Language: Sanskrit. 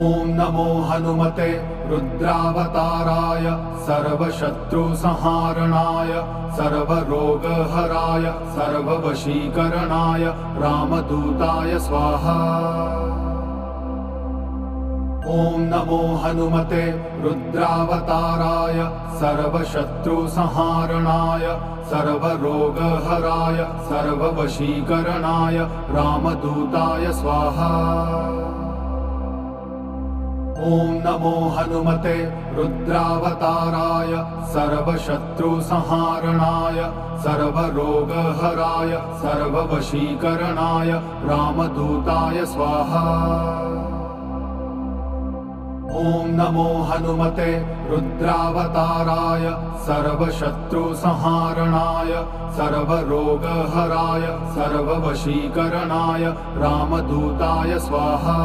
ॐ नमो हनुमते रुद्रावताराय सर्वशत्रुसंहारणाय सर्वरोगहराय सर्ववशीकरणाय रामदूताय स्वाहा। ॐ नमो हनुमते रुद्रावताराय सर्वशत्रुसंहारणाय सर्वरोगहराय सर्ववशीकरणाय रामदूताय स्वाहा। ॐ नमो हनुमते रुद्रावताराय सर्वशत्रुसंहारणाय सर्वरोगहराय सर्ववशीकरणाय रामदूताय स्वाहा। ॐ नमो हनुमते रुद्रावताराय सर्वशत्रुसंहारणाय सर्वरोगहराय सर्ववशीकरणाय रामदूताय स्वाहा।